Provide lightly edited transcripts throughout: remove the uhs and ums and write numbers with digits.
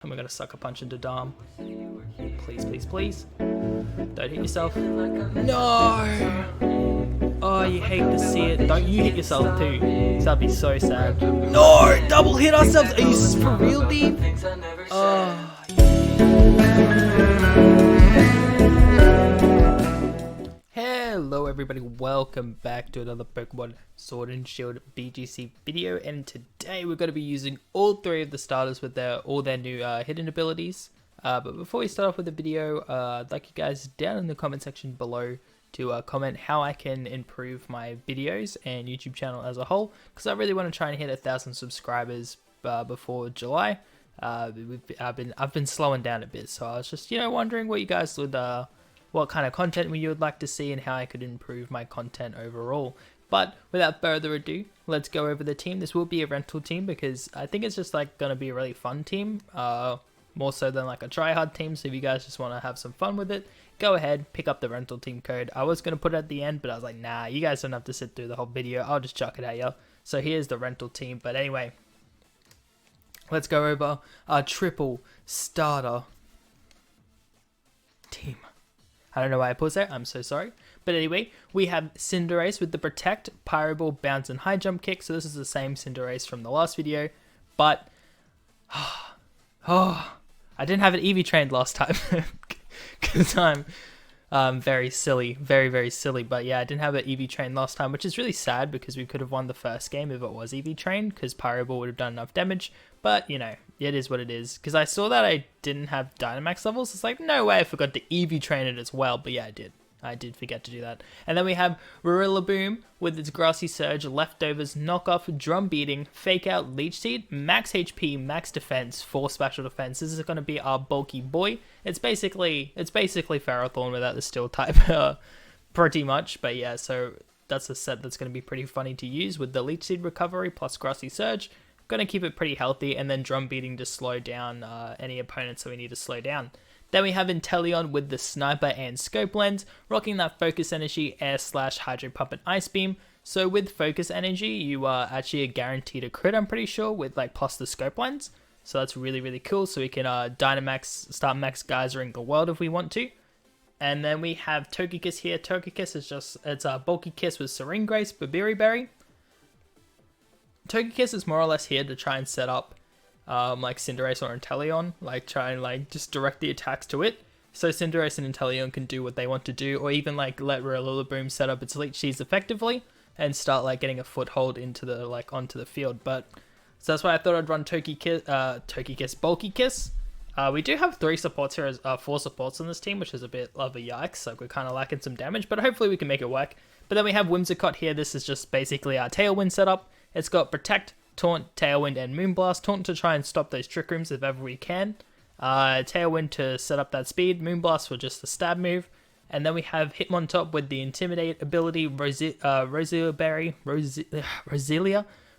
And we're gonna sucker punch into Dom. Please, please, please. Don't hit yourself. No! Oh, you hate to see it. Don't you hit yourself too. That'd be so sad. No! Double hit ourselves! Are you for real, dude? Oh. Hello everybody, welcome back to another Pokemon Sword and Shield BGC video, and today we're going to be using all three of the starters with all their new hidden abilities. But before we start off with the video, I'd like you guys down in the comment section below to comment how I can improve my videos and YouTube channel as a whole, because I really want to try and hit 1,000 subscribers before July. I've been slowing down a bit, so I was just wondering what you guys would what kind of content you would like to see and how I could improve my content overall. But without further ado, let's go over the team. This will be a rental team because I think it's just like going to be a really fun team, more so than like a try-hard team. So if you guys just want to have some fun with it, go ahead, pick up the rental team code. I was going to put it at the end, but I was like, nah, you guys don't have to sit through the whole video. I'll just chuck it at you. So here's the rental team. But anyway, let's go over our triple starter team. I don't know why I paused there, I'm so sorry. But anyway, we have Cinderace with the Protect, Pyro Ball, Bounce, and High Jump Kick. So this is the same Cinderace from the last video. But, I didn't have it EV trained last time. Because I'm very silly, very silly. But yeah, I didn't have it EV trained last time, which is really sad because we could have won the first game if it was EV trained, because Pyro Ball would have done enough damage. But, it is what it is. Because I saw that I didn't have Dynamax levels. It's like, no way I forgot to EV train it as well. But yeah, I did. I did forget to do that. And then we have Rillaboom with its Grassy Surge, Leftovers, Knockoff, Drum Beating, Fake Out, Leech Seed, Max HP, Max Defense, 4 Special Defense. This is going to be our bulky boy. It's basically Ferrothorn without the Steel type, pretty much. But yeah, so that's a set that's going to be pretty funny to use with the Leech Seed recovery plus Grassy Surge. Going to keep it pretty healthy, and then Drum Beating to slow down any opponents that we need to slow down. Then we have Inteleon with the Sniper and Scope Lens, rocking that Focus Energy, Air Slash, Hydro Pump, and Ice Beam. So with Focus Energy, you are actually guaranteed a crit, I'm pretty sure, with like plus the Scope Lens. So that's really cool. So we can Dynamax, start Max Geysering the world if we want to. And then we have Togekiss here. Togekiss is it's a bulky Kiss with Serene Grace, Babiri Berry. Togekiss is more or less here to try and set up like Cinderace or Inteleon, like try and just direct the attacks to it. So Cinderace and Inteleon can do what they want to do, or even like let Rillaboom set up its Leech Seeds effectively and start like getting a foothold into the onto the field. But so that's why I thought I'd run Togekiss, Bulky Kiss. We do have 3 supports here, 4 supports on this team, which is a bit of a yikes. Like we're kind of lacking some damage, but hopefully we can make it work. But then we have Whimsicott here. This is just basically our Tailwind setup. It's got Protect, Taunt, Tailwind, and Moonblast. Taunt to try and stop those Trick Rooms if ever we can. Tailwind to set up that speed. Moonblast for just the stab move. And then we have Hitmontop with the Intimidate ability. Roselia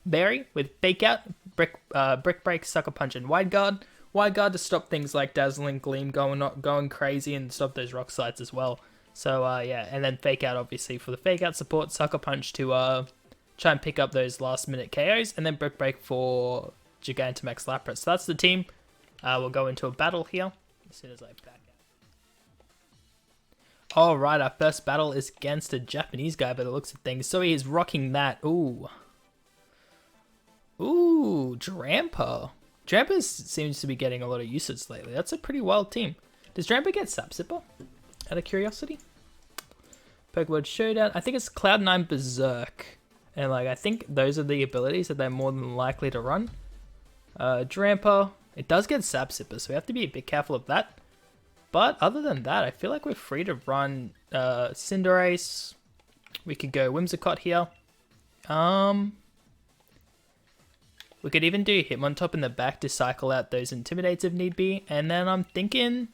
Berry with Fake Out, Brick Break, Sucker Punch, and Wide Guard. Wide Guard to stop things like Dazzling Gleam going crazy and stop those Rock Slides as well. So yeah, and then Fake Out obviously for the Fake Out support. Sucker Punch to try and pick up those last minute KOs, and then Brick Break for Gigantamax Lapras. So that's the team. We'll go into a battle here as soon as I back out. Alright, our first battle is against a Japanese guy by the looks of things. So he is rocking that. Ooh, Drampa. Drampa seems to be getting a lot of usage lately. That's a pretty wild team. Does Drampa get Sap Sipper? Out of curiosity? Pokemon Showdown. I think it's Cloud9 Berserk. And I think those are the abilities that they're more than likely to run. Drampa, it does get Sap Sipper, so we have to be a bit careful of that. But other than that, I feel like we're free to run Cinderace. We could go Whimsicott here. We could even do Hitmontop in the back to cycle out those Intimidates if need be. And then I'm thinking,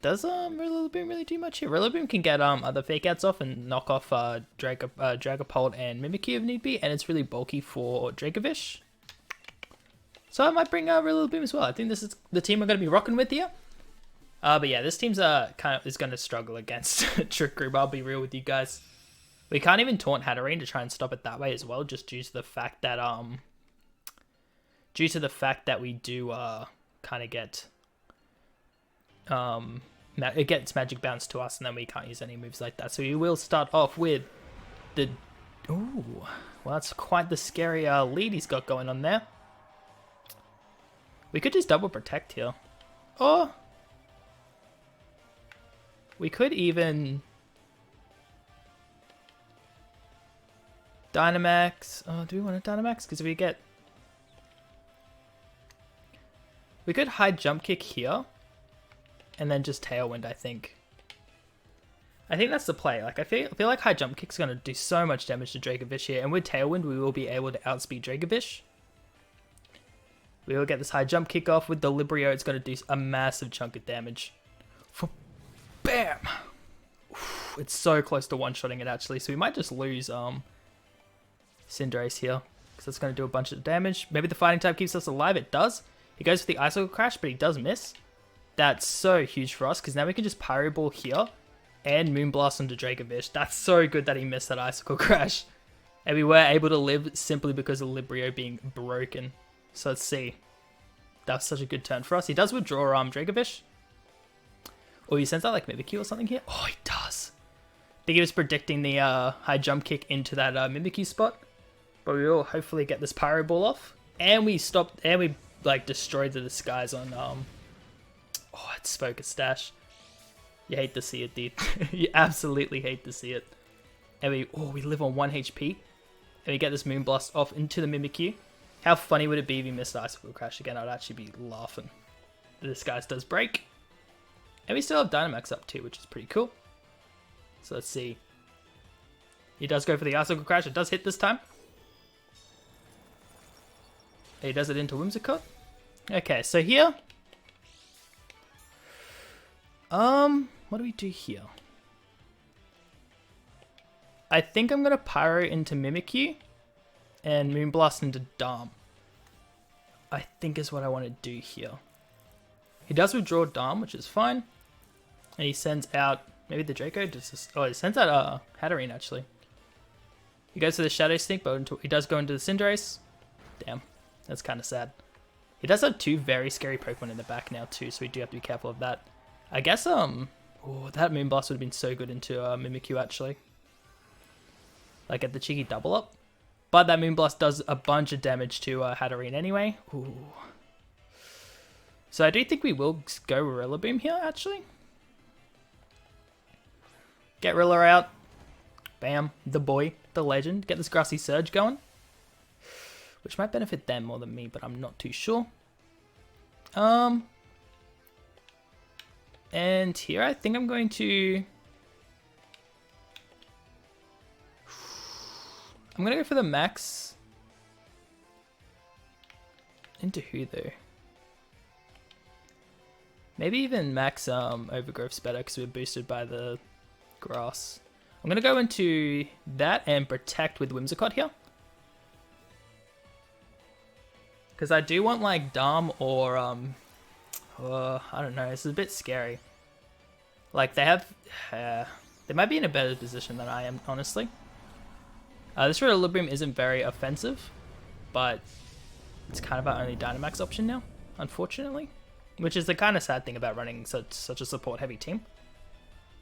does Rillaboom really do much here? Rillaboom can get other Fake Outs off and knock off Dragapult and Mimikyu if need be, and it's really bulky for Dracovish. So I might bring Rillaboom as well. I think this is the team we're going to be rocking with here. But yeah, this team's is going to struggle against Trick Room. I'll be real with you guys. We can't even taunt Hatterene to try and stop it that way as well, just due to the fact that due to the fact that we do kind of get it gets magic bounce to us, and then we can't use any moves like that. So we will start off with the ooh, well, that's quite the scary lead he's got going on there. We could just double protect here, or we could even Dynamax. Oh, do we want a Dynamax? Because if we get, we could high jump kick here, and then just Tailwind. I think that's the play. Like I feel like high jump kick's gonna do so much damage to Dracovish here, and with Tailwind we will be able to outspeed Dracovish. We will get this high jump kick off with the Libero. It's gonna do a massive chunk of damage. Bam! It's so close to one-shotting it actually, so we might just lose Cinderace here, because it's going to do a bunch of damage. Maybe the fighting type keeps us alive. It does. He goes for the Icicle Crash, but he does miss. That's so huge for us, because now we can just Pyro Ball here and Moonblast onto Dracovish. That's so good that he missed that Icicle Crash. And we were able to live simply because of Libero being broken. So let's see. That was such a good turn for us. He does withdraw Dracovish. Or he sends out like Mimikyu or something here. Oh, he does. I think he was predicting the high jump kick into that Mimikyu spot. But we will hopefully get this Pyro Ball off. And we stopped, and we like destroyed the disguise on, oh, it's Focus Sash. You hate to see it, dude. You absolutely hate to see it. And we live on 1 HP. And we get this Moonblast off into the Mimikyu. How funny would it be if he missed Icicle Crash again? I'd actually be laughing. The disguise does break. And we still have Dynamax up too, which is pretty cool. So let's see. He does go for the Icicle Crash. It does hit this time. He does it into Whimsicott. Okay, so here. What do we do here? I think I'm going to Pyro into Mimikyu and Moonblast into Dom. I think is what I want to do here. He does withdraw Dom, which is fine. And he sends out maybe the Draco. He sends out Hatterene actually. He goes for the Shadow Sneak, but he does go into the Cinderace. Damn, that's kind of sad. He does have 2 very scary Pokemon in the back now too, so we do have to be careful of that. I guess that Moonblast would have been so good into Mimikyu actually. Like at the cheeky double up. But that Moonblast does a bunch of damage to Hatterene anyway. Ooh. So I do think we will go Rillaboom here actually. Get Rilla out. Bam. The boy. The legend. Get this Grassy Surge going. Which might benefit them more than me, but I'm not too sure. And here I think I'm going to... I'm going to go for the max. Into who though? Maybe even max Overgrowth's better because we're boosted by the grass. I'm going to go into that and protect with Whimsicott here. Because I do want like Dom or, I don't know, this is a bit scary. Like they have, they might be in a better position than I am, honestly. This Rillaboom isn't very offensive, but it's kind of our only Dynamax option now, unfortunately. Which is the kind of sad thing about running such a support-heavy team.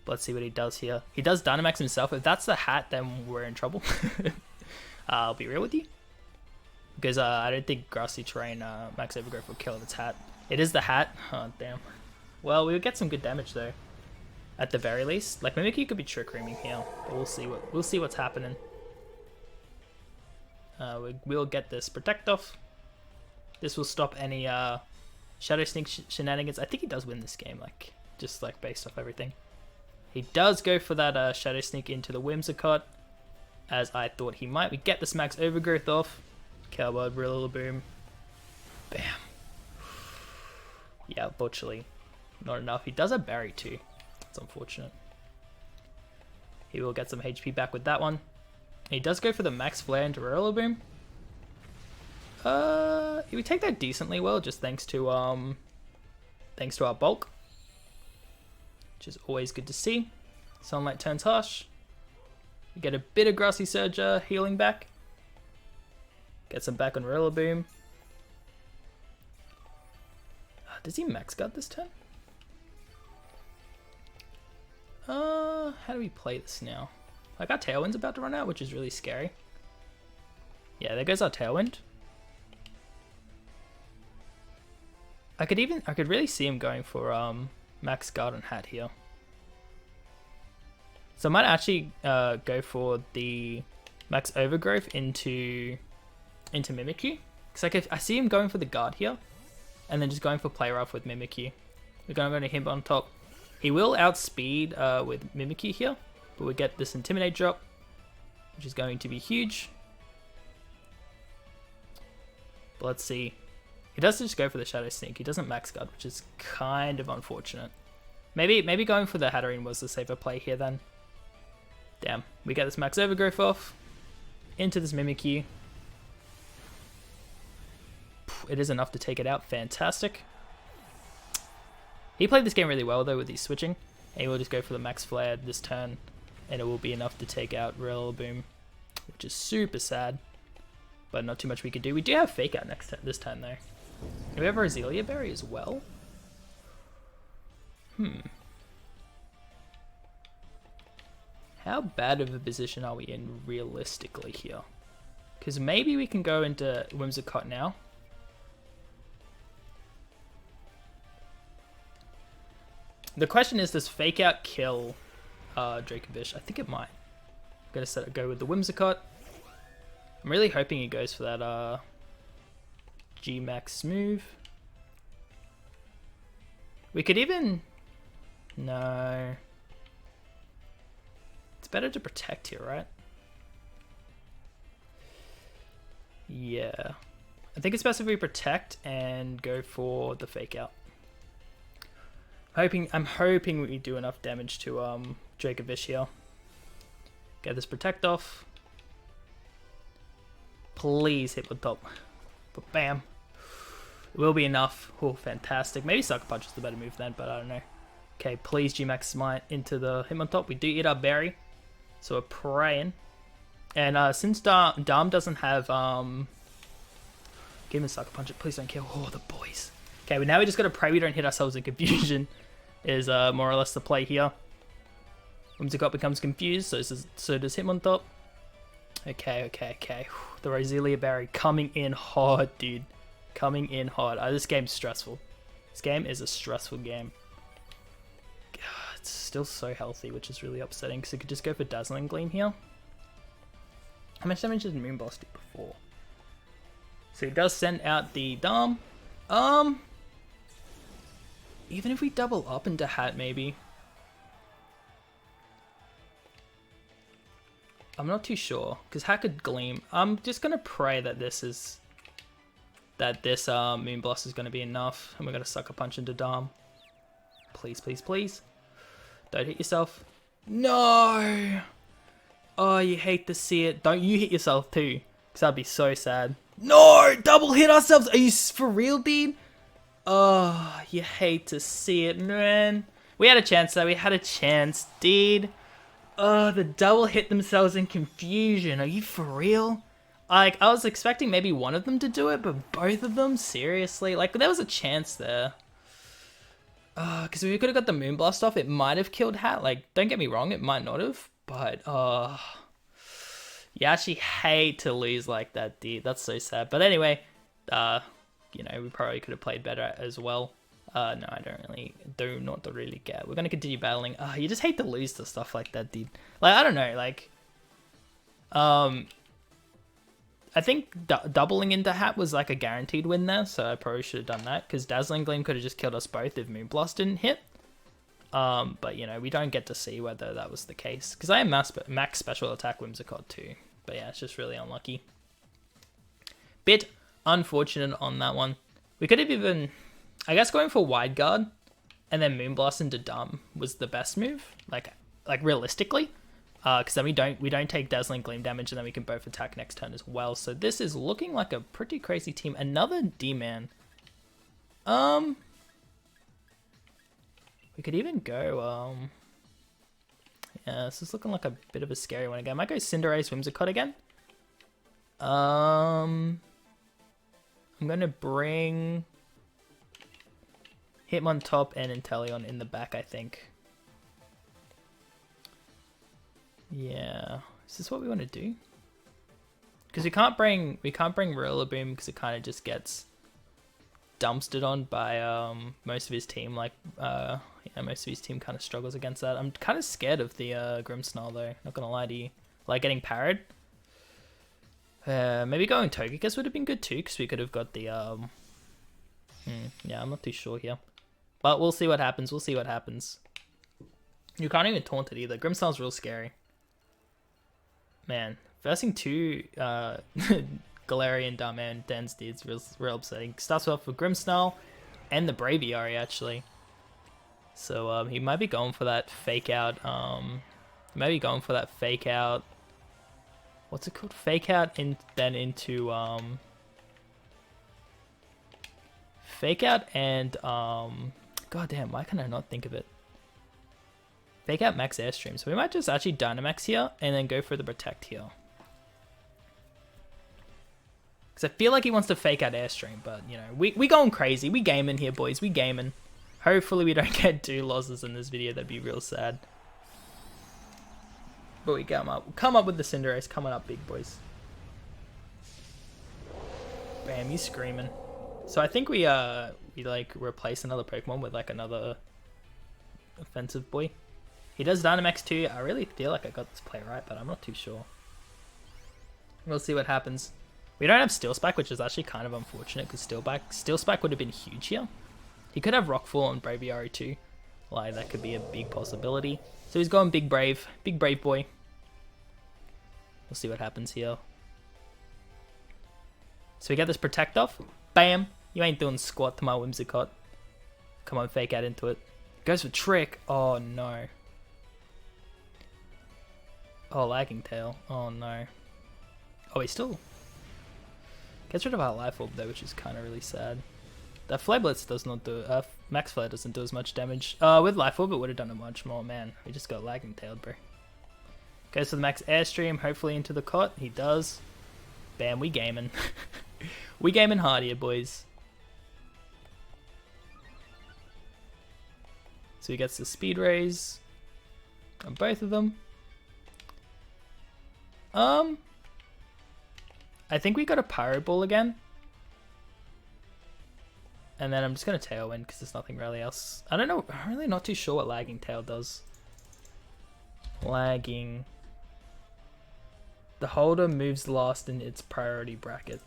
But let's see what he does here. He does Dynamax himself. If that's the hat, then we're in trouble. I'll be real with you. Because I don't think Grassy Terrain Max Overgrowth will kill if it's hat. It is the hat. Oh, damn. Well, we would get some good damage, though. At the very least. Like, Mimikyu could be Trick Rooming here. But we'll see what's happening. We'll get this Protect off. This will stop any Shadow Sneak shenanigans. I think he does win this game, like just like based off everything. He does go for that Shadow Sneak into the Whimsicott, as I thought he might. We get this Max Overgrowth off. Cowbird, Rillaboom. Bam. Yeah, unfortunately, not enough. He does have Berry too. It's unfortunate. He will get some HP back with that one. He does go for the Max Flare into Rillaboom. We take that decently well, just thanks to our bulk, which is always good to see. Sunlight turns harsh. We get a bit of Grassy Surge healing back. Get some back on Rillaboom. Does he max guard this turn? How do we play this now? Like, our Tailwind's about to run out, which is really scary. Yeah, there goes our Tailwind. I could really see him going for max guard and hat here. So I might actually go for the max overgrowth into Mimikyu. Because I see him going for the guard here. And then just going for play rough with Mimikyu. We're going to him on top. He will outspeed with Mimikyu here. But we get this Intimidate drop. Which is going to be huge. But let's see. He does just go for the Shadow Sneak. He doesn't max guard, which is kind of unfortunate. Maybe going for the Hatterene was the safer play here then. Damn. We get this max overgrowth off. Into this Mimikyu. It is enough to take it out. Fantastic. He played this game really well though with his switching. And he will just go for the max flare this turn. And it will be enough to take out Rillaboom. Which is super sad. But not too much we could do. We do have Fake Out this turn though. We have Roselia Berry as well. How bad of a position are we in realistically here? Because maybe we can go into Whimsicott now. The question is, does Fake Out kill Dracovish? I think it might. I'm going to go with the Whimsicott. I'm really hoping he goes for that G-Max move. We could even... No. It's better to protect here, right? Yeah. I think it's best if we protect and go for the Fake Out. I'm hoping we do enough damage to Dracovish here. Get this protect off. Please hit the top. But bam. It will be enough. Oh, fantastic. Maybe Sucker Punch is the better move then, but I don't know. Okay, please G-Max Smite into the Hitmontop. We do eat our berry. So we're praying. And since Dom doesn't have... Give him a Sucker Punch. Please don't kill. Oh, the boys. Okay, but now we just got to pray we don't hit ourselves in confusion. Is more or less the play here. Whimsicott becomes confused, so does Hitmontop. Okay. The Roselia Berry coming in hard, dude. Coming in hard. This game's stressful. This game is a stressful game. God, it's still so healthy, which is really upsetting, because it could just go for Dazzling Gleam here. How much damage did Moonblast do before? So he does send out the Dom. Even if we double up into Hat, maybe. I'm not too sure, because Hat could Gleam. I'm just gonna pray that this Moonblast is gonna be enough, and we're gonna Sucker Punch into Dom. Please, please, please. Don't hit yourself. No! Oh, you hate to see it. Don't you hit yourself too, because that'd be so sad. No! Double hit ourselves! Are you for real, dude? Oh, you hate to see it, man. We had a chance though. We had a chance, dude. Oh, the double hit themselves in confusion. Are you for real? Like, I was expecting maybe one of them to do it, but both of them? Seriously? Like, there was a chance there. Because if we could have got the Moonblast off, it might have killed Hat. Like, don't get me wrong, it might not have. But, you actually hate to lose like that, dude. That's so sad. But anyway, you know, we probably could have played better as well. No, I do not really get. We're going to continue battling. You just hate to lose to stuff like that, dude. Like, I don't know, like... I think doubling into Hat was like a guaranteed win there, so I probably should have done that, because Dazzling Gleam could have just killed us both if Moonblast didn't hit. But, you know, we don't get to see whether that was the case, because I am max special attack Whimsicott too. But yeah, it's just really unlucky. Bit unfortunate on that one. We could have even... I guess going for Wide Guard and then Moonblast into Dumb was the best move, like realistically, because then we don't take Dazzling Gleam damage, and then we can both attack next turn as well. So this is looking like a pretty crazy team. Another D-Man. We could even go. Yeah, this is looking like a bit of a scary one again. I might go Cinderace Whimsicott again. I'm gonna bring. Hitmontop and Inteleon in the back, I think. Yeah, is this what we want to do? Because we can't bring Rillaboom because it kind of just gets dumpstered on by most of his team. Like yeah, most of his team kind of struggles against that. I'm kind of scared of the Grimmsnarl though. Not gonna lie to you. Like getting parried. Maybe going Togekiss would have been good too because we could have got the yeah, I'm not too sure here. But we'll see what happens. We'll see what happens. You can't even taunt it either. Grimmsnarl's real scary. Man, versing 2 Galarian Darman Density is real upsetting. Starts off with Grimmsnarl and the Braviary actually. So he might be going for that fake out. Maybe going for that fake out. What's it called? Fake out and then into fake out and god damn, why can I not think of it? Fake out max airstream. So we might just actually Dynamax here and then go for the protect here. Because I feel like he wants to fake out airstream, but you know, we going crazy. We gaming here, boys. We gaming. Hopefully we don't get 2 losses in this video. That'd be real sad. But we come up with the Cinderace coming up big, boys. Bam, he's screaming. So I think we like replace another Pokemon with like another offensive boy. He does Dynamax too. I really feel like I got this play right, but I'm not too sure. We'll see what happens. We don't have Steel Spike, which is actually kind of unfortunate because Steel Spike would have been huge here. He could have Rockfall on Braviary too. Like that could be a big possibility. So he's going big brave boy. We'll see what happens here. So we get this protect off. Bam! You ain't doing squat to my Whimsicott. Come on, fake out into it. Goes for trick. Oh no. Oh, lagging tail. Oh no. Oh, he still gets rid of our Life Orb though, which is kind of really sad. That Flare Blitz does not do, Max Flare doesn't do as much damage. With Life Orb it would have done it much more, man. We just got lagging tailed, bro. Goes for the max airstream, hopefully into the cot. He does. Bam, we gaming. We gaming hard here, boys. So he gets the speed raise on both of them. I think we got a Pyro Ball again. And then I'm just going to Tailwind because there's nothing really else. I don't know. I'm really not too sure what Lagging Tail does. Lagging. The holder moves last in its priority bracket.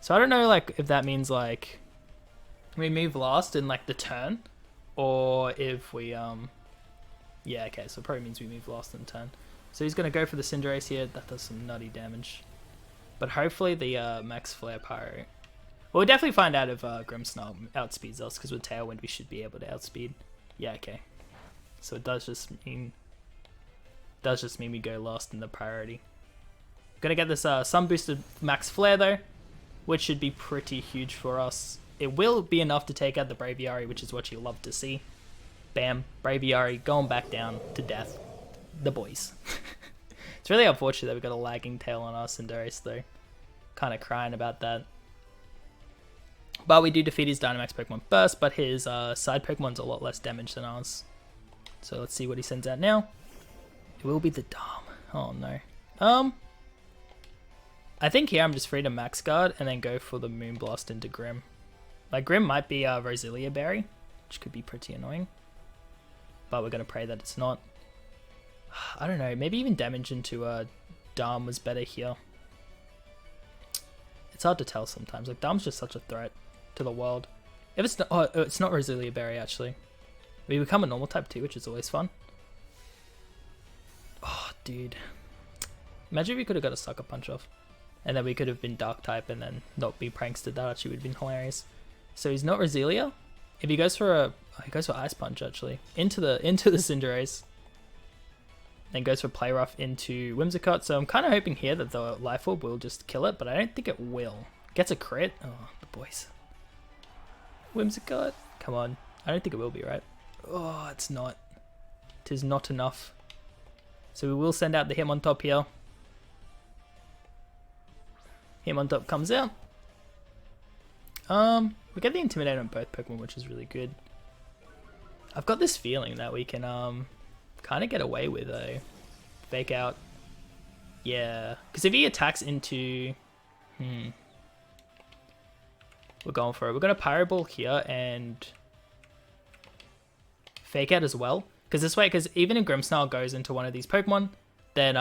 So I don't know like if that means like we move last in like the turn or if we yeah, okay, so it probably means we move last in turn. So he's going to go for the Cinderace here. That does some nutty damage. But hopefully the Max Flare Pyro. Well, we'll definitely find out if Grimmsnarl outspeeds us, because with Tailwind we should be able to outspeed. Yeah, okay. So it does just mean we go last in the priority. Gonna get this Sun Boosted Max Flare though, which should be pretty huge for us. It will be enough to take out the Braviary, which is what you love to see. Bam, Braviary going back down to death. The boys. It's really unfortunate that we got a lagging tail on our Cinderace though. Kind of crying about that. But we do defeat his Dynamax Pokemon first, but his side Pokemon's a lot less damage than ours. So let's see what he sends out now. It will be the Dom. Oh no. I think here I'm just free to Max Guard and then go for the Moonblast into Grim. Like Grim might be Roselia Berry, which could be pretty annoying. But we're going to pray that it's not. I don't know, maybe even damage into Dom was better here. It's hard to tell sometimes. Like Dom's just such a threat to the world. If it's not, oh, it's not Roselia Berry actually. We become a normal type too, which is always fun. Oh, dude. Imagine if we could have got a Sucker Punch off. And then we could have been Dark type and then not be Prankster. That actually would have been hilarious. So he's not Roselia. If he goes for he goes for Ice Punch actually. Into the Cinderace. Then goes for Play Rough into Whimsicott. So I'm kind of hoping here that the Life Orb will just kill it, but I don't think it will. Gets a crit. Oh, the boys. Whimsicott. Come on. I don't think it will be, right? Oh, it's not. It is not enough. So we will send out the Hitmontop here. Hitmontop comes out. We get the Intimidate on both Pokemon, which is really good. I've got this feeling that we can kind of get away with a fake out. Yeah, because if he attacks into... we're going for it. We're going to Pyro Ball here and fake out as well. Because this way, because even if Grimmsnarl goes into one of these Pokemon, then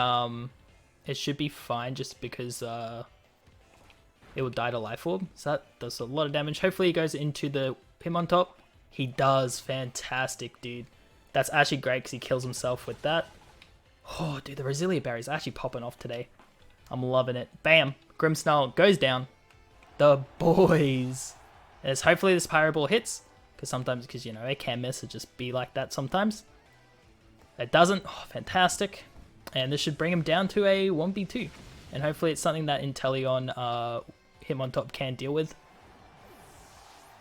it should be fine just because it will die to Life Orb. So that does a lot of damage. Hopefully he goes into the Hitmontop. He does. Fantastic, dude. That's actually great because he kills himself with that. Oh, dude, the Roselia Berry's actually popping off today. I'm loving it. Bam! Grimmsnarl goes down. The boys. As hopefully this Pyro Ball hits. Because sometimes, you know, it can miss. It just be like that sometimes. It doesn't. Oh, fantastic. And this should bring him down to a 1v2. And hopefully it's something that Inteleon Hitmontop can deal with.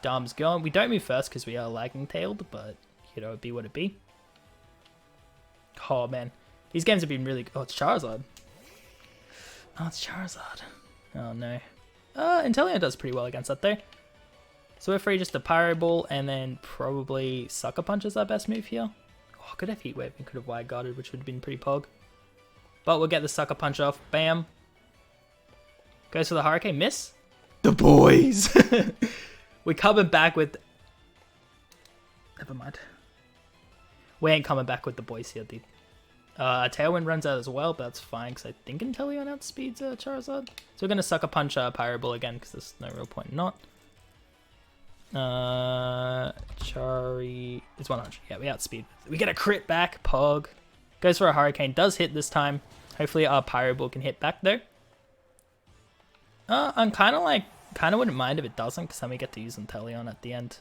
Darm's gone. We don't move first because we are lagging tailed, but you know, it'd be what it be. Oh man. These games have been really... Oh, it's Charizard. Oh, it's Charizard. Oh no. Inteleon does pretty well against that though. So we're free just to Pyro Ball and then probably Sucker Punch is our best move here. Oh, could have Heat Wave and could have Wide Guarded, which would have been pretty pog. But we'll get the Sucker Punch off. Bam. Goes for the Hurricane. Miss. The boys. We're coming back with... Never mind. We ain't coming back with the boys here, dude. Tailwind runs out as well, but that's fine because I think Inteleon outspeeds Charizard. So we're going to Sucker Punch Pyro Ball again because there's no real point in not. Chari... It's 100. Yeah, we outspeed. We get a crit back. Pog. Goes for a Hurricane. Does hit this time. Hopefully our Pyro Ball can hit back though. I'm kind of wouldn't mind if it doesn't because then we get to use Inteleon at the end.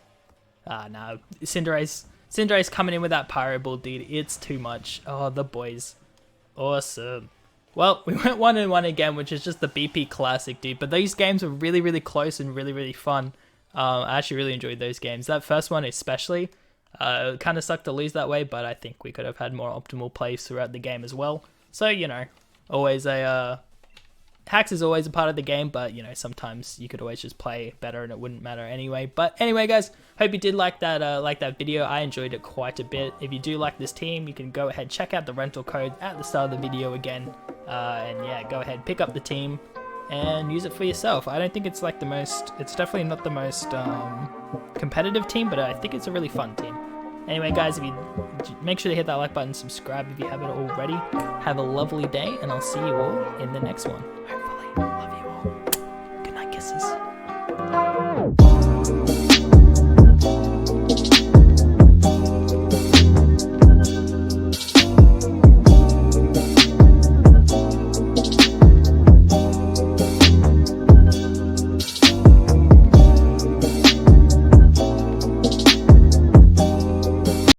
No. Cinderace coming in with that Pyro Ball, dude. It's too much. Oh, the boys. Awesome. Well, we went 1-1 again, which is just the BP classic, dude. But these games were really, really close and really, really fun. I actually really enjoyed those games. That first one especially. It kind of sucked to lose that way, but I think we could have had more optimal plays throughout the game as well. So, you know, always a... Hacks is always a part of the game, but, you know, sometimes you could always just play better and it wouldn't matter anyway. But anyway, guys, hope you did like that video. I enjoyed it quite a bit. If you do like this team, you can go ahead, check out the rental code at the start of the video again. And yeah, go ahead, pick up the team and use it for yourself. I don't think it's like the most, it's definitely not the most competitive team, but I think it's a really fun team. Anyway, guys, if you make sure to hit that like button, subscribe if you haven't already. Have a lovely day, and I'll see you all in the next one.